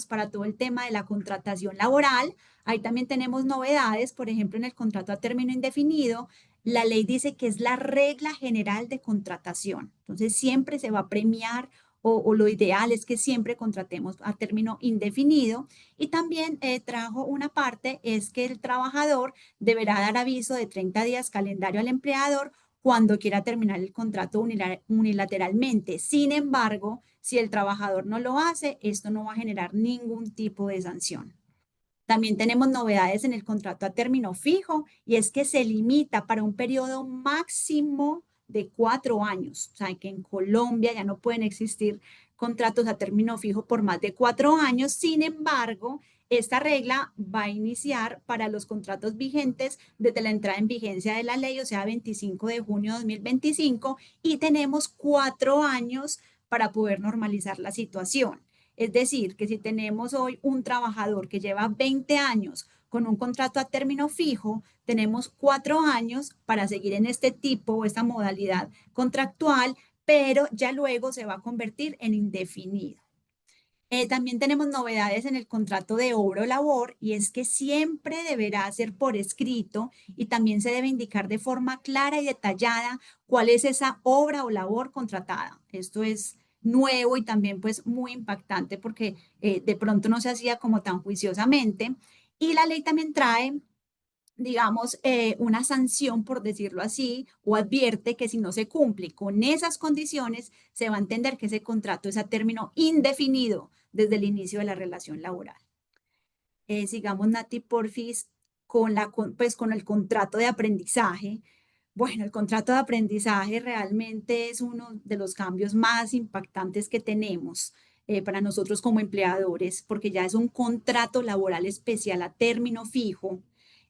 preparándonos para todo el tema de la contratación laboral. Ahí también tenemos novedades, por ejemplo, en el contrato a término indefinido, la ley dice que es la regla general de contratación. Entonces, siempre se va a premiar o lo ideal es que siempre contratemos a término indefinido. Y también trajo una parte, es que el trabajador deberá dar aviso de 30 días calendario al empleador cuando quiera terminar el contrato unilateralmente. Sin embargo, si el trabajador no lo hace, esto no va a generar ningún tipo de sanción. También tenemos novedades en el contrato a término fijo y es que se limita para un periodo máximo de 4 años. O sea, que en Colombia ya no pueden existir contratos a término fijo por más de 4 años. Sin embargo, esta regla va a iniciar para los contratos vigentes desde la entrada en vigencia de la ley, o sea, 25 de junio de 2025, y tenemos 4 años para poder normalizar la situación. Es decir, que si tenemos hoy un trabajador que lleva 20 años con un contrato a término fijo, tenemos 4 años para seguir en este tipo o esta modalidad contractual, pero ya luego se va a convertir en indefinido. También tenemos novedades en el contrato de obra o labor y es que siempre deberá ser por escrito y también se debe indicar de forma clara y detallada cuál es esa obra o labor contratada. Esto es nuevo y también pues muy impactante porque de pronto no se hacía como tan juiciosamente. Y la ley también trae, digamos, una sanción, por decirlo así, o advierte que si no se cumple con esas condiciones, se va a entender que ese contrato es a término indefinido desde el inicio de la relación laboral. Sigamos, Nati, porfis, pues, con el contrato de aprendizaje. Bueno, el contrato de aprendizaje realmente es uno de los cambios más impactantes que tenemos para nosotros como empleadores, porque ya es un contrato laboral especial a término fijo.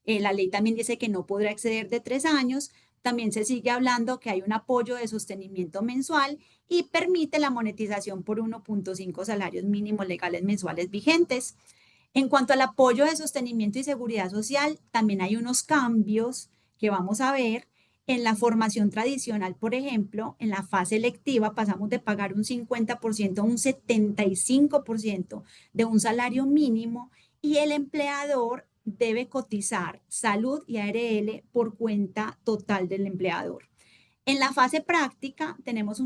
La ley también dice que no podrá exceder de 3 años. También se sigue hablando que hay un apoyo de sostenimiento mensual y permite la monetización por 1.5 salarios mínimos legales mensuales vigentes. En cuanto al apoyo de sostenimiento y seguridad social, también hay unos cambios que vamos a ver. En la formación tradicional, por ejemplo, en la fase electiva pasamos de pagar un 50% a un 75% de un salario mínimo y el empleador debe cotizar salud y ARL por cuenta total del empleador. En la fase práctica tenemos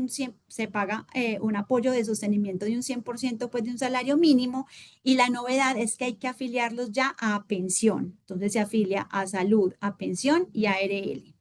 se paga un apoyo de sostenimiento de un 100% pues de un salario mínimo y la novedad es que hay que afiliarlos ya a pensión. Entonces se afilia a salud, a pensión y a ARL.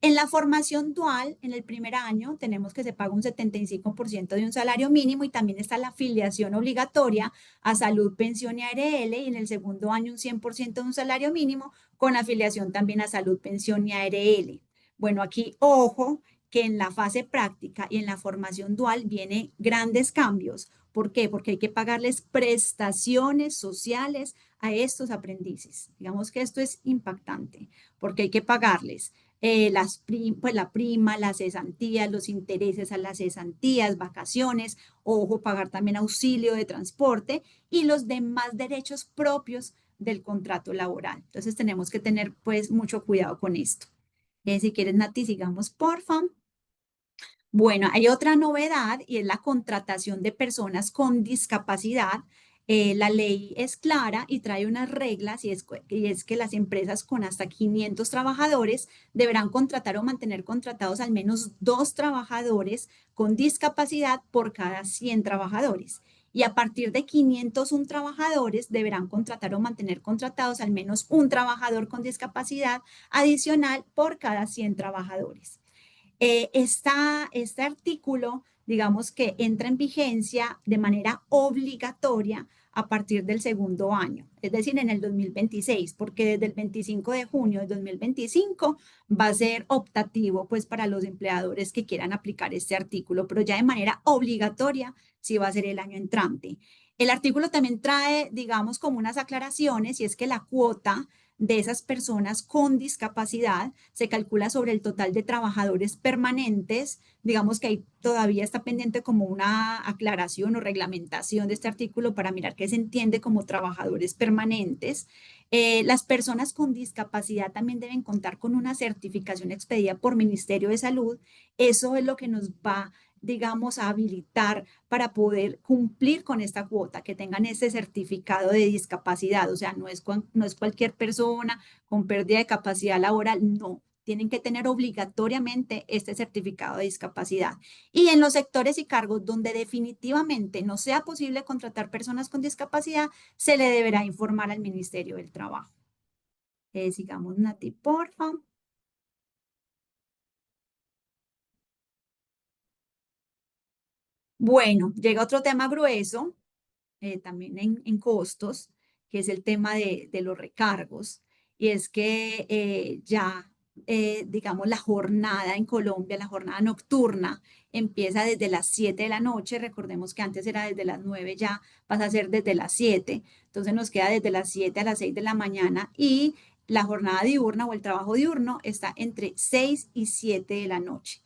En la formación dual, en el primer año, tenemos que se paga un 75% de un salario mínimo y también está la afiliación obligatoria a salud, pensión y ARL. Y en el segundo año, un 100% de un salario mínimo con afiliación también a salud, pensión y ARL. Bueno, aquí, ojo, que en la fase práctica y en la formación dual vienen grandes cambios. ¿Por qué? Porque hay que pagarles prestaciones sociales a estos aprendices. Digamos que esto es impactante, porque hay que pagarles pues la prima, las cesantías, los intereses a las cesantías, vacaciones, ojo, pagar también auxilio de transporte y los demás derechos propios del contrato laboral. Entonces tenemos que tener pues mucho cuidado con esto. Si quieres, Nati, sigamos, porfa. Bueno, hay otra novedad y es la contratación de personas con discapacidad. La ley es clara y trae unas reglas y es que las empresas con hasta 500 trabajadores deberán contratar o mantener contratados al menos 2 trabajadores con discapacidad por cada 100 trabajadores. Y a partir de 501 trabajadores deberán contratar o mantener contratados al menos un trabajador con discapacidad adicional por cada 100 trabajadores. Este artículo, digamos que entra en vigencia de manera obligatoria a partir del segundo año, es decir, en el 2026, porque desde el 25 de junio de 2025 va a ser optativo pues para los empleadores que quieran aplicar este artículo, pero ya de manera obligatoria sí va a ser el año entrante. El artículo también trae, digamos, como unas aclaraciones y es que la cuota de esas personas con discapacidad se calcula sobre el total de trabajadores permanentes. Digamos que ahí todavía está pendiente como una aclaración o reglamentación de este artículo para mirar qué se entiende como trabajadores permanentes. Las personas con discapacidad también deben contar con una certificación expedida por Ministerio de Salud. Eso es lo que nos va digamos, a habilitar para poder cumplir con esta cuota, que tengan este certificado de discapacidad. O sea, no es cualquier persona con pérdida de capacidad laboral, no. Tienen que tener obligatoriamente este certificado de discapacidad. Y en los sectores y cargos donde definitivamente no sea posible contratar personas con discapacidad, se le deberá informar al Ministerio del Trabajo. Sigamos, Nati, porfa. Bueno, llega otro tema grueso, también en costos, que es el tema de los recargos. Y es que digamos, la jornada en Colombia, la jornada nocturna, empieza desde las 7 de la noche. Recordemos que antes era desde las 9, ya pasa a ser desde las 7. Entonces nos queda desde las 7 a las 6 de la mañana y la jornada diurna o el trabajo diurno está entre 6 y 7 de la noche.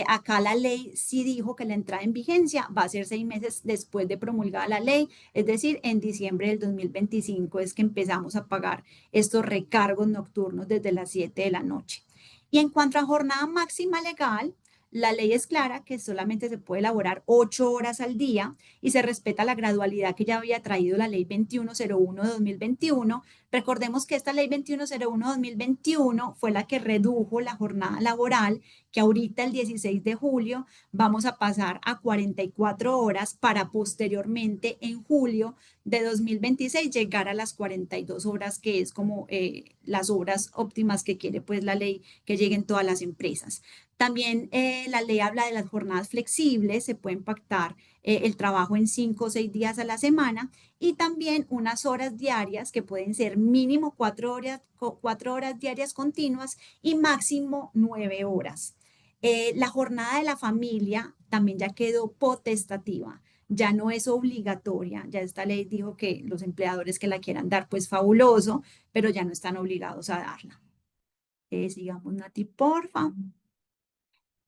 Acá la ley sí dijo que la entrada en vigencia va a ser 6 meses después de promulgada la ley, es decir, en diciembre del 2025 es que empezamos a pagar estos recargos nocturnos desde las 7 de la noche. Y en cuanto a jornada máxima legal, la ley es clara que solamente se puede elaborar 8 horas al día y se respeta la gradualidad que ya había traído la ley 2101 de 2021. Recordemos que esta ley 2101 de 2021 fue la que redujo la jornada laboral, que ahorita el 16 de julio vamos a pasar a 44 horas para posteriormente en julio de 2026 llegar a las 42 horas, que es como las horas óptimas que quiere pues la ley que lleguen todas las empresas. También la ley habla de las jornadas flexibles, se puede pactar el trabajo en 5 o 6 días a la semana y también unas horas diarias que pueden ser mínimo 4 horas diarias continuas y máximo 9 horas. La jornada de la familia también ya quedó potestativa, ya no es obligatoria, ya esta ley dijo que los empleadores que la quieran dar, pues fabuloso, pero ya no están obligados a darla. Sigamos, Nati, porfa.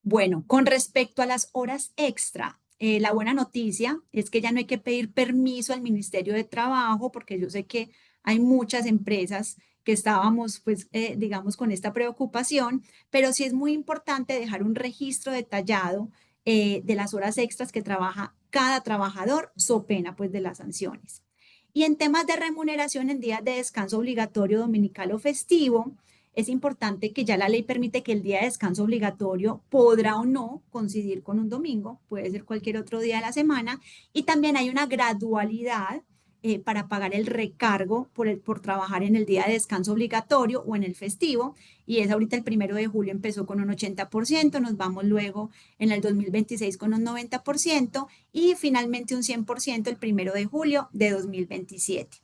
Bueno, con respecto a las horas extra, la buena noticia es que ya no hay que pedir permiso al Ministerio de Trabajo, porque yo sé que hay muchas empresas que estábamos, pues, digamos, con esta preocupación, pero sí es muy importante dejar un registro detallado de las horas extras que trabaja cada trabajador, so pena, pues, de las sanciones. Y en temas de remuneración en días de descanso obligatorio, dominical o festivo, es importante que ya la ley permite que el día de descanso obligatorio podrá o no coincidir con un domingo, puede ser cualquier otro día de la semana, y también hay una gradualidad para pagar el recargo por trabajar en el día de descanso obligatorio o en el festivo, y es ahorita el 1 de julio empezó con un 80%, nos vamos luego en el 2026 con un 90% y finalmente un 100% el 1 de julio de 2027.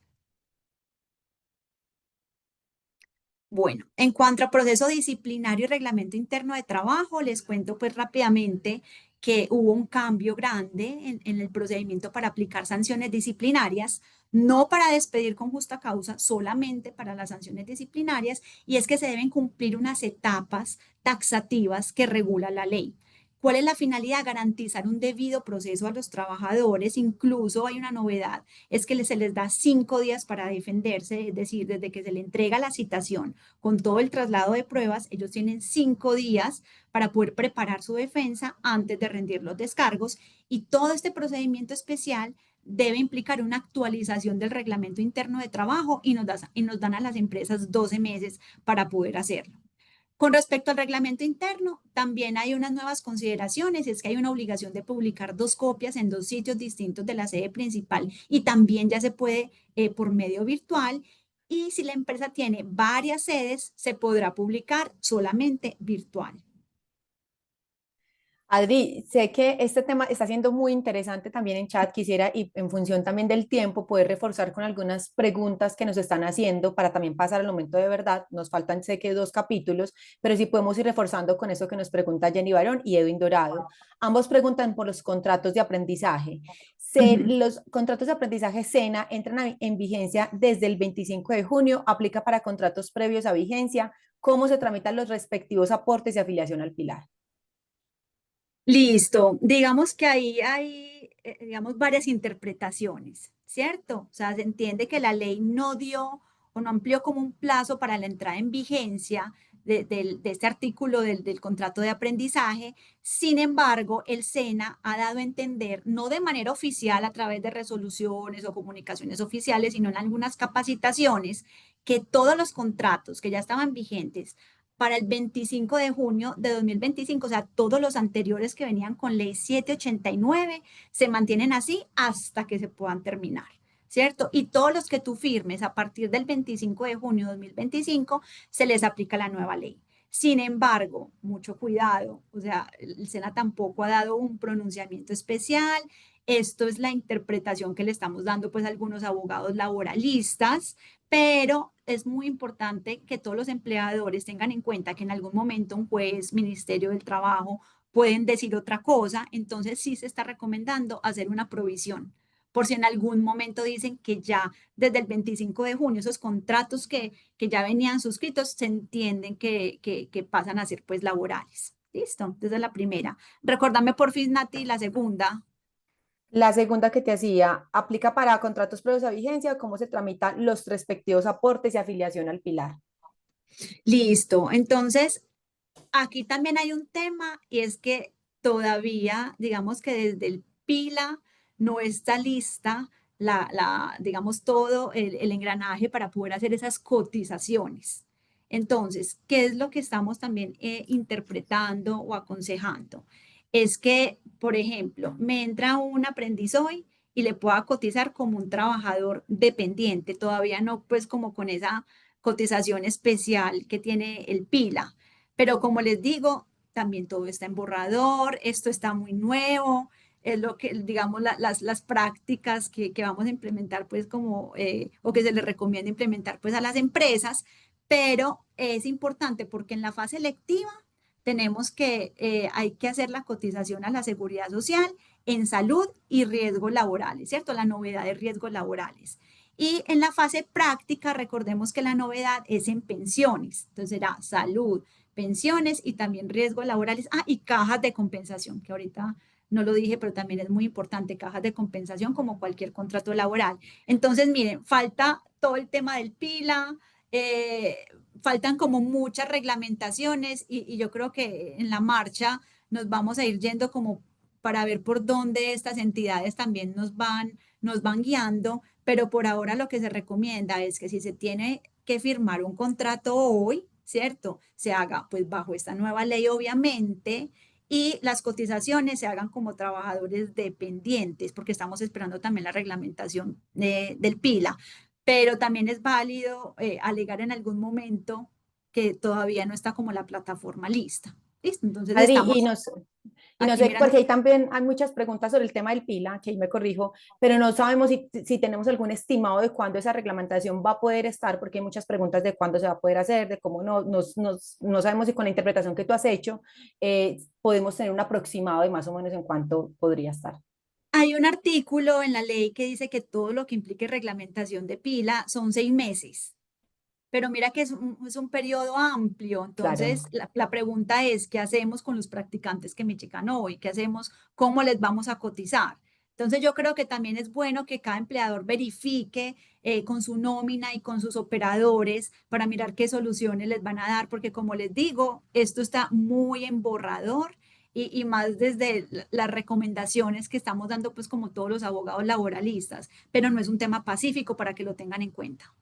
Bueno, en cuanto a proceso disciplinario y reglamento interno de trabajo, les cuento pues rápidamente que hubo un cambio grande en el procedimiento para aplicar sanciones disciplinarias, no para despedir con justa causa, solamente para las sanciones disciplinarias, y es que se deben cumplir unas etapas taxativas que regula la ley. ¿Cuál es la finalidad? Garantizar un debido proceso a los trabajadores. Incluso hay una novedad, es que se les da 5 días para defenderse, es decir, desde que se le entrega la citación con todo el traslado de pruebas, ellos tienen 5 días para poder preparar su defensa antes de rendir los descargos y todo este procedimiento especial debe implicar una actualización del reglamento interno de trabajo y nos dan a las empresas 12 meses para poder hacerlo. Con respecto al reglamento interno, también hay unas nuevas consideraciones, es que hay una obligación de publicar 2 copias en 2 sitios distintos de la sede principal y también ya se puede por medio virtual. Y si la empresa tiene varias sedes, se podrá publicar solamente virtual. Adri, sé que este tema está siendo muy interesante también en chat. Quisiera, y en función también del tiempo, poder reforzar con algunas preguntas que nos están haciendo para también pasar al momento de verdad. Nos faltan, sé que 2 capítulos, pero sí podemos ir reforzando con eso que nos pregunta Jenny Barón y Edwin Dorado. Ambos preguntan por los contratos de aprendizaje. Ujú. Los contratos de aprendizaje SENA entran en vigencia desde el 25 de junio, aplica para contratos previos a vigencia. ¿Cómo se tramitan los respectivos aportes y afiliación al pilar? Listo. Digamos que ahí hay, digamos, varias interpretaciones, ¿cierto? O sea, se entiende que la ley no dio o no amplió como un plazo para la entrada en vigencia de este artículo del contrato de aprendizaje. Sin embargo, el SENA ha dado a entender, no de manera oficial a través de resoluciones o comunicaciones oficiales, sino en algunas capacitaciones, que todos los contratos que ya estaban vigentes para el 25 de junio de 2025, o sea, todos los anteriores que venían con ley 789, se mantienen así hasta que se puedan terminar. ¿Cierto? Y todos los que tú firmes a partir del 25 de junio de 2025 se les aplica la nueva ley. Sin embargo, mucho cuidado, o sea, el SENA tampoco ha dado un pronunciamiento especial. Esto es la interpretación que le estamos dando pues a algunos abogados laboralistas, pero es muy importante que todos los empleadores tengan en cuenta que en algún momento un juez, Ministerio del Trabajo, pueden decir otra cosa, entonces sí se está recomendando hacer una provisión por si en algún momento dicen que ya desde el 25 de junio esos contratos que ya venían suscritos se entienden que pasan a ser pues laborales. Listo, esa es la primera. Recordame por fin, Nati, la segunda. La segunda que te hacía, ¿aplica para contratos previos a vigencia o cómo se tramitan los respectivos aportes y afiliación al pilar? Listo, entonces aquí también hay un tema y es que todavía, digamos que desde el PILA no está lista digamos, todo el engranaje para poder hacer esas cotizaciones. Entonces, ¿qué es lo que estamos también interpretando o aconsejando? Es que, por ejemplo, me entra un aprendiz hoy y le pueda cotizar como un trabajador dependiente, todavía no pues como con esa cotización especial que tiene el PILA. Pero como les digo, también todo está en borrador, esto está muy nuevo, es lo que, digamos, las prácticas que vamos a implementar, pues como, o que se les recomienda implementar, pues a las empresas, pero es importante porque en la fase electiva tenemos que, hay que hacer la cotización a la seguridad social en salud y riesgos laborales, ¿cierto? La novedad de riesgos laborales. Y en la fase práctica, recordemos que la novedad es en pensiones, entonces será salud, pensiones y también riesgos laborales. Ah, y cajas de compensación, que ahorita no lo dije, pero también es muy importante, cajas de compensación como cualquier contrato laboral. Entonces, miren, falta todo el tema del PILA, eh, faltan como muchas reglamentaciones y yo creo que en la marcha nos vamos a ir yendo como para ver por dónde estas entidades también nos van guiando, pero por ahora lo que se recomienda es que si se tiene que firmar un contrato hoy, ¿cierto? Se haga pues bajo esta nueva ley, obviamente, y las cotizaciones se hagan como trabajadores dependientes, porque estamos esperando también la reglamentación del PILA, pero también es válido alegar en algún momento que todavía no está como la plataforma lista. ¿Listo? Entonces Adri, estamos y no aquí sé, mirando. porque ahí también hay muchas preguntas sobre el tema del PILA, que ahí me corrijo, pero no sabemos si tenemos algún estimado de cuándo esa reglamentación va a poder estar, porque hay muchas preguntas de cuándo se va a poder hacer, de cómo no sabemos si con la interpretación que tú has hecho podemos tener un aproximado de más o menos en cuánto podría estar. Hay un artículo en la ley que dice que todo lo que implique reglamentación de pila son 6 meses, pero mira que es un periodo amplio. Claro. Entonces, la pregunta es, ¿qué hacemos con los practicantes que me llegan hoy? ¿Qué hacemos? ¿Cómo les vamos a cotizar? Entonces, yo creo que también es bueno que cada empleador verifique con su nómina y con sus operadores para mirar qué soluciones les van a dar, porque como les digo, esto está muy en borrador y más desde las recomendaciones que estamos dando, pues como todos los abogados laboralistas, pero no es un tema pacífico para que lo tengan en cuenta.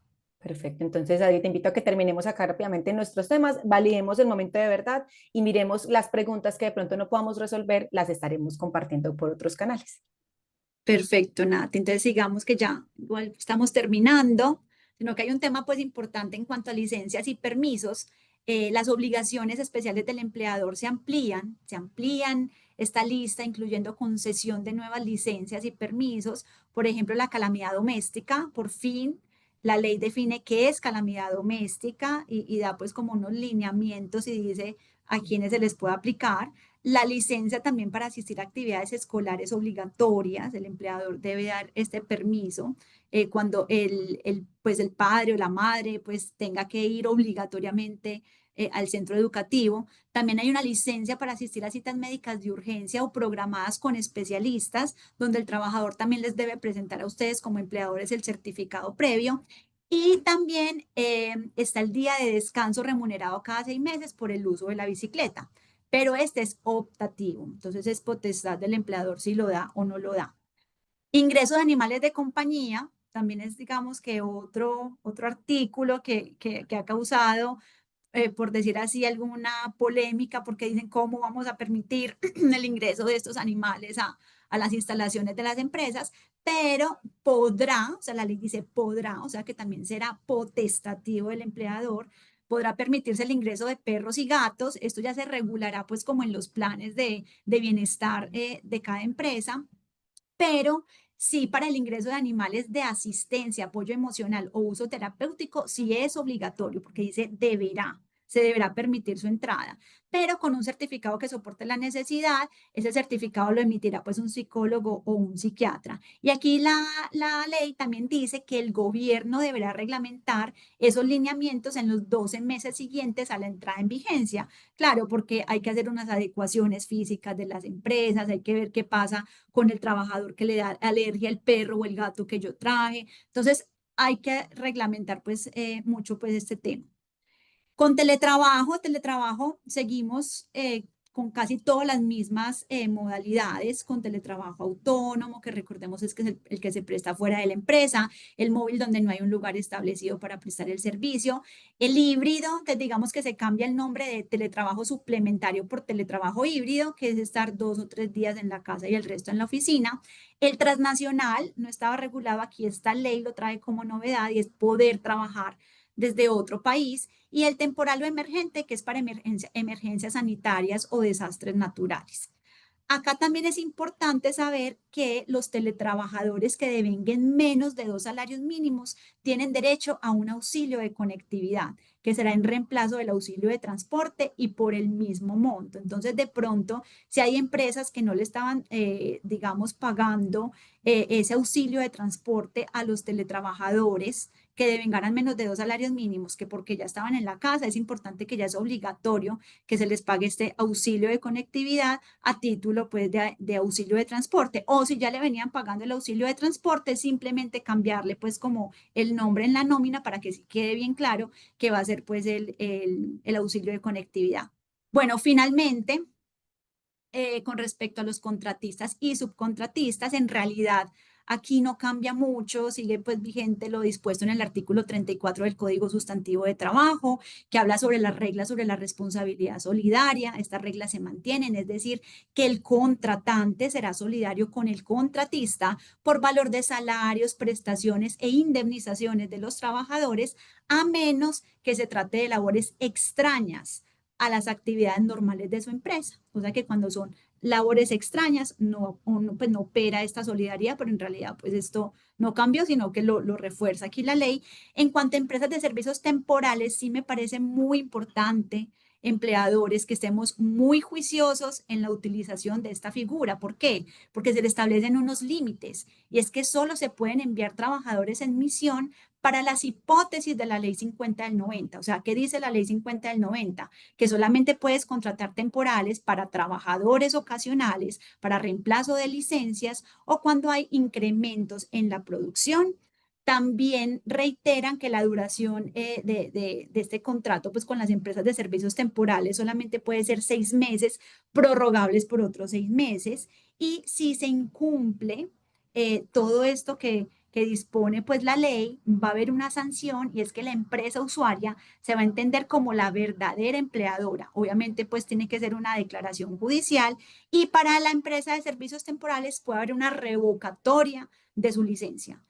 Perfecto, entonces Adri, te invito a que terminemos acá rápidamente nuestros temas, validemos el momento de verdad y miremos las preguntas que de pronto no podamos resolver, las estaremos compartiendo por otros canales. Perfecto, Nati. Entonces sigamos que ya igual estamos terminando, sino que hay un tema pues importante en cuanto a licencias y permisos. Las obligaciones especiales del empleador se amplían esta lista, incluyendo concesión de nuevas licencias y permisos. Por ejemplo, la calamidad doméstica, por fin. La ley define qué es calamidad doméstica y da pues como unos lineamientos y dice a quiénes se les puede aplicar. La licencia también para asistir a actividades escolares obligatorias, el empleador debe dar este permiso cuando pues el padre o la madre pues tenga que ir obligatoriamente al centro educativo. También hay una licencia para asistir a citas médicas de urgencia o programadas con especialistas, donde el trabajador también les debe presentar a ustedes como empleadores el certificado previo. Y también está el día de descanso remunerado cada 6 meses por el uso de la bicicleta, pero este es optativo, entonces es potestad del empleador si lo da o no lo da. Ingreso de animales de compañía, también es, digamos, que otro artículo que ha causado, por decir así, alguna polémica, porque dicen cómo vamos a permitir el ingreso de estos animales a las instalaciones de las empresas, pero podrá, o sea, la ley dice podrá, o sea, que también será potestativo del empleador, podrá permitirse el ingreso de perros y gatos, esto ya se regulará pues como en los planes de bienestar de cada empresa, pero sí para el ingreso de animales de asistencia, apoyo emocional o uso terapéutico, sí es obligatorio, porque dice deberá, se deberá permitir su entrada, pero con un certificado que soporte la necesidad, ese certificado lo emitirá pues un psicólogo o un psiquiatra. Y aquí la ley también dice que el gobierno deberá reglamentar esos lineamientos en los 12 meses siguientes a la entrada en vigencia. Claro, porque hay que hacer unas adecuaciones físicas de las empresas, hay que ver qué pasa con el trabajador que le da alergia al perro o el gato que yo traje. Entonces, hay que reglamentar pues mucho pues este tema. Con teletrabajo seguimos con casi todas las mismas modalidades, con teletrabajo autónomo, que recordemos es que es el que se presta fuera de la empresa, el móvil donde no hay un lugar establecido para prestar el servicio, el híbrido, que digamos que se cambia el nombre de teletrabajo suplementario por teletrabajo híbrido, que es estar 2 o 3 días en la casa y el resto en la oficina. El transnacional no estaba regulado, aquí esta ley lo trae como novedad y es poder trabajar desde otro país, y el temporal o emergente, que es para emergencias sanitarias o desastres naturales. Acá también es importante saber que los teletrabajadores que devenguen menos de 2 salarios mínimos tienen derecho a un auxilio de conectividad, que será en reemplazo del auxilio de transporte y por el mismo monto. Entonces, de pronto, si hay empresas que no le estaban, digamos, pagando ese auxilio de transporte a los teletrabajadores, que devengaran menos de 2 salarios mínimos, que porque ya estaban en la casa, es importante que ya es obligatorio que se les pague este auxilio de conectividad a título pues de auxilio de transporte. O si ya le venían pagando el auxilio de transporte, simplemente cambiarle pues como el nombre en la nómina para que sí quede bien claro que va a ser pues el auxilio de conectividad. Bueno, finalmente, con respecto a los contratistas y subcontratistas, en realidad aquí no cambia mucho, sigue pues vigente lo dispuesto en el artículo 34 del Código Sustantivo de Trabajo, que habla sobre las reglas sobre la responsabilidad solidaria. Estas reglas se mantienen, es decir, que el contratante será solidario con el contratista por valor de salarios, prestaciones e indemnizaciones de los trabajadores, a menos que se trate de labores extrañas a las actividades normales de su empresa. O sea que cuando son labores extrañas, pues no opera esta solidaridad, pero en realidad pues esto no cambió, sino que lo refuerza aquí la ley. En cuanto a empresas de servicios temporales, sí me parece muy importante, empleadores, que estemos muy juiciosos en la utilización de esta figura. ¿Por qué? Porque se le establecen unos límites, y es que solo se pueden enviar trabajadores en misión para las hipótesis de la ley 50 del 90. O sea, ¿qué dice la ley 50 del 90? Que solamente puedes contratar temporales para trabajadores ocasionales, para reemplazo de licencias o cuando hay incrementos en la producción. También reiteran que la duración de este contrato pues, con las empresas de servicios temporales solamente puede ser 6 meses, prorrogables por otros 6 meses. Y si se incumple todo esto que dispone pues la ley, va a haber una sanción, y es que la empresa usuaria se va a entender como la verdadera empleadora. Obviamente pues tiene que ser una declaración judicial, y para la empresa de servicios temporales puede haber una revocatoria de su licencia.